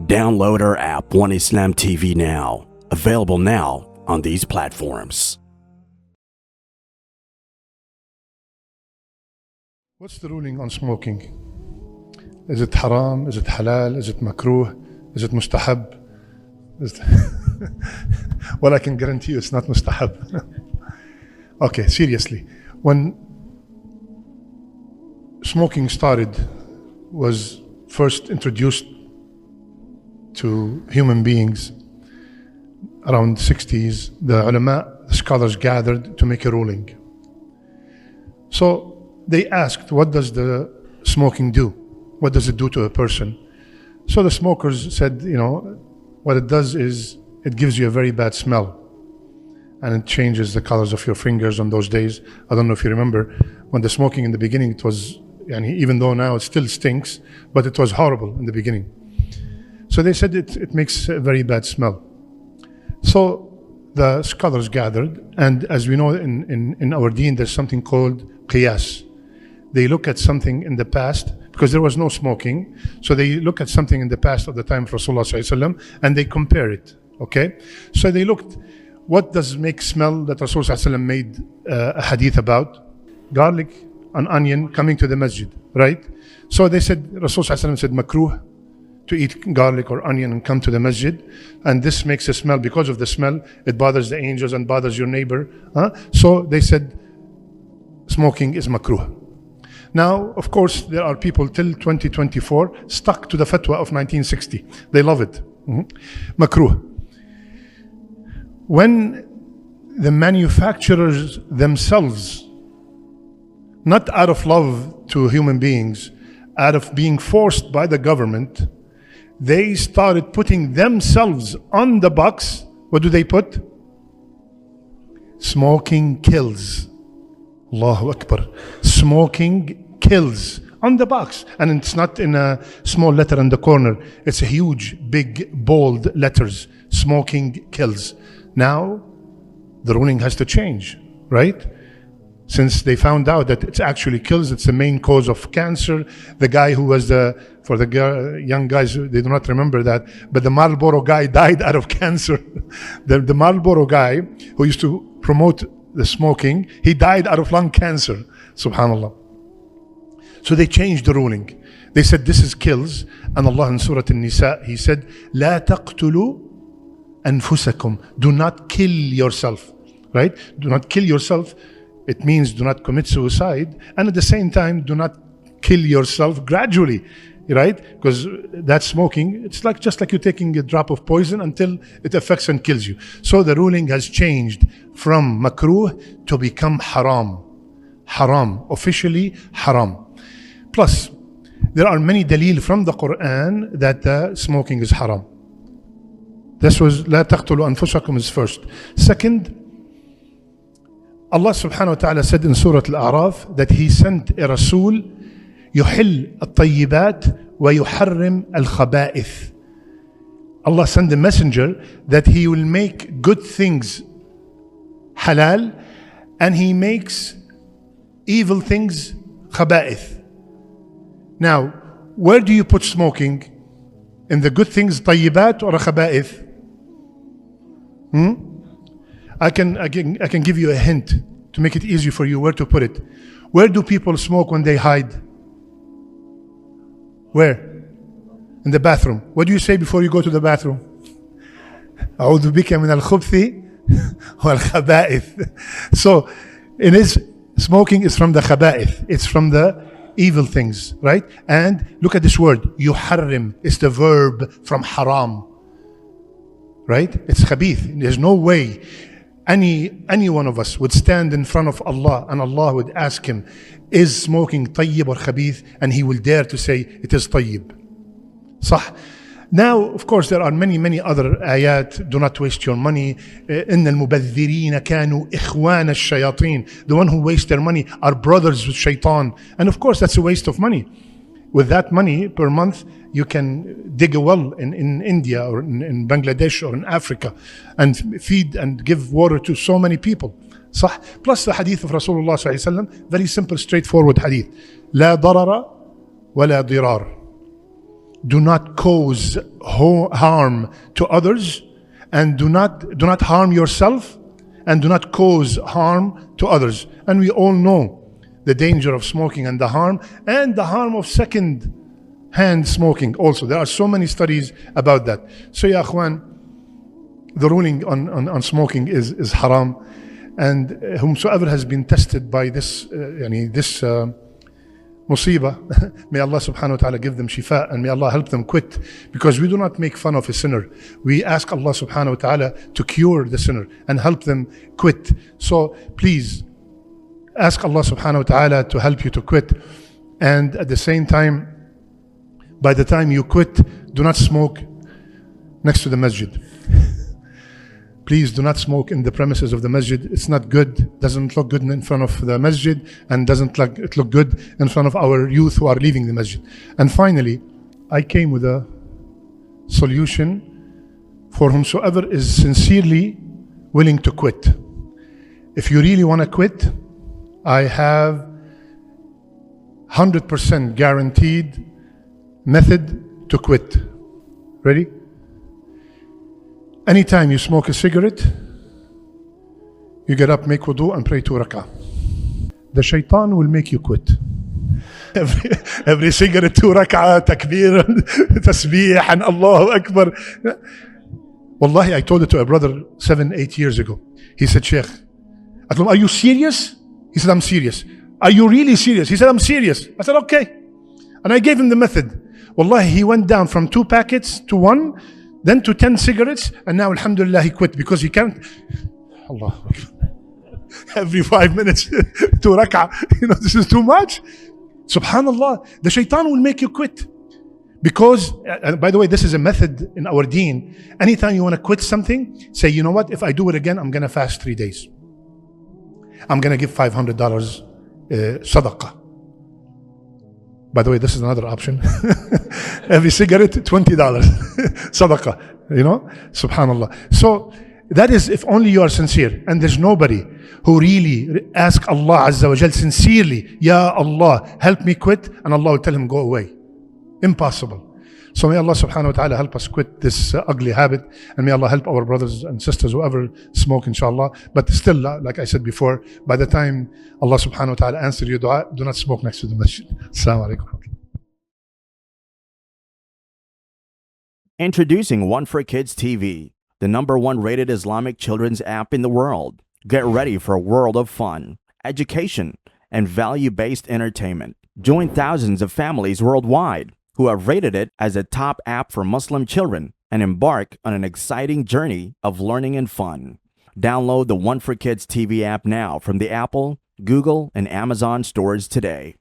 Download our app One Islam TV now. Available now on these platforms. What's the ruling on smoking? Is it haram? Is it halal? Is it makruh? Is it mustahab? Well, I can guarantee you it's not mustahab. Okay, seriously. When smoking was first introduced to human beings around the 60s, the ulama, the scholars gathered to make a ruling. So they asked, what does the smoking do? What does it do to a person? So the smokers said, what it does is it gives you a very bad smell. And it changes the colors of your fingers on those days. I don't know if you remember, when the smoking in the beginning, it was, even though now it still stinks, but it was horrible in the beginning. So they said it makes a very bad smell. So the scholars gathered, and as we know in our deen, there's something called qiyas. They look at something in the past, because there was no smoking, so they look at something in the past of the time of Rasulullah ﷺ, and they compare it, okay? So they looked, what does make smell that Rasulullah ﷺ made a hadith about? Garlic, an onion coming to the masjid, right? So they said, Rasulullah ﷺ said makruh, to eat garlic or onion and come to the masjid, and this makes a smell. Because of the smell, it bothers the angels and bothers your neighbor. So they said smoking is makruh. Now, of course, there are people till 2024 stuck to the fatwa of 1960. They love it. Makruh. When the manufacturers themselves, not out of love to human beings, out of being forced by the government, they started putting themselves on the box. What do they put? Smoking kills. Allahu Akbar. Smoking kills on the box. And it's not in a small letter in the corner. It's a huge, big, bold letters. Smoking kills. Now, the ruling has to change, right? Since they found out that it actually kills, it's the main cause of cancer. The guy who was for the young guys, they do not remember that, but the Marlboro guy died out of cancer. The Marlboro guy who used to promote the smoking, he died out of lung cancer. Subhanallah. So they changed the ruling. They said this is kills, and Allah in Surah An-Nisa, He said, لا تقتلوا أنفسكم. Do not kill yourself, right? Do not kill yourself. It means do not commit suicide, and at the same time, do not kill yourself gradually, right? Because that smoking, it's just like you're taking a drop of poison until it affects and kills you. So the ruling has changed from makruh to become haram. Haram, officially haram. Plus, there are many dalil from the Quran that smoking is haram. This was لا تقتلوا أنفسكم is first. Second, Allah subhanahu wa ta'ala said in Surah Al-A'raf that He sent a Rasul يحل الطيبات ويحرم الخبائث. Allah sent a messenger that He will make good things halal and He makes evil things khaba'ith. Now, where do you put smoking? In the good things طيبات or khaba'ith? I can give you a hint to make it easy for you where to put it. Where do people smoke when they hide? Where? In the bathroom. What do you say before you go to the bathroom? أعوذ بك من الخبث والخبائث. So, smoking is from the khaba'ith. It's from the evil things, right? And look at this word, yuharrim. It's the verb from haram, right? It's khabith. There's no way any one of us would stand in front of Allah and Allah would ask him, is smoking tayyib or khabith? And he will dare to say it is tayyib. Sah. Now, of course, there are many other ayat. Do not waste your money. إن المبذرين كانوا إخوان الشياطين. The one who wastes their money are brothers with shaitan. And of course, that's a waste of money. With that money per month, you can dig a well in India or in Bangladesh or in Africa and feed and give water to so many people. صح. Plus the hadith of Rasulullah صلى الله عليه وسلم, very simple, straightforward hadith. لا ضرر ولا ضرار. do not cause harm to others, and do not harm yourself, and do not cause harm to others. And we all know the danger of smoking and the harm of second hand smoking also. There are so many studies about that. So ya akhwan, the ruling on smoking is haram, and whomsoever has been tested by this musibah, may Allah subhanahu wa ta'ala give them shifa, and may Allah help them quit, because we do not make fun of a sinner. We ask Allah subhanahu wa ta'ala to cure the sinner and help them quit. So please ask Allah subhanahu wa ta'ala to help you to quit, and at the same time, by the time you quit, do not smoke next to the masjid. Please do not smoke in the premises of the masjid. It's not good, doesn't look good in front of the masjid, and doesn't look good in front of our youth who are leaving the masjid. And finally, I came with a solution for whomsoever is sincerely willing to quit. If you really want to quit, I have 100% guaranteed method to quit. Ready? Anytime you smoke a cigarette, you get up, make wudu, and pray 2 rak'ah. The shaitan will make you quit. Every cigarette 2 rak'ah, takbir, tasbih, and Allahu Akbar. Wallahi, I told it to a brother 7-8 years ago. He said, Sheikh, I told him, are you serious? He said, I'm serious. Are you really serious? He said, I'm serious. I said, okay. And I gave him the method. Wallahi, he went down from 2 packets to 1, then to 10 cigarettes, and now alhamdulillah he quit, because he can't. Allah, every 5 minutes 2 rak'ah, this is too much. Subhanallah, the shaitan will make you quit. Because, by the way, this is a method in our deen. Anytime you want to quit something, say, you know what, if I do it again, I'm going to fast 3 days. I'm going to give $500 sadaqah. By the way, this is another option. Every cigarette, $20 sadaqah, subhanallah. So that is if only you are sincere, and there's nobody who really asks Allah Azza wa Jal sincerely, Ya Allah, help me quit, and Allah will tell him, go away. Impossible. So may Allah subhanahu wa ta'ala help us quit this ugly habit, and may Allah help our brothers and sisters who ever smoke, inshallah. But still, like I said before, by the time Allah subhanahu wa ta'ala answers your dua, do not smoke next to the masjid. Assalamu alaikum. Introducing One for Kids TV, the #1 rated Islamic children's app in the world. Get ready for a world of fun, education, and value-based entertainment. Join thousands of families worldwide who have rated it as a top app for Muslim children and embark on an exciting journey of learning and fun. Download the One for Kids TV app now from the Apple, Google, and Amazon stores today.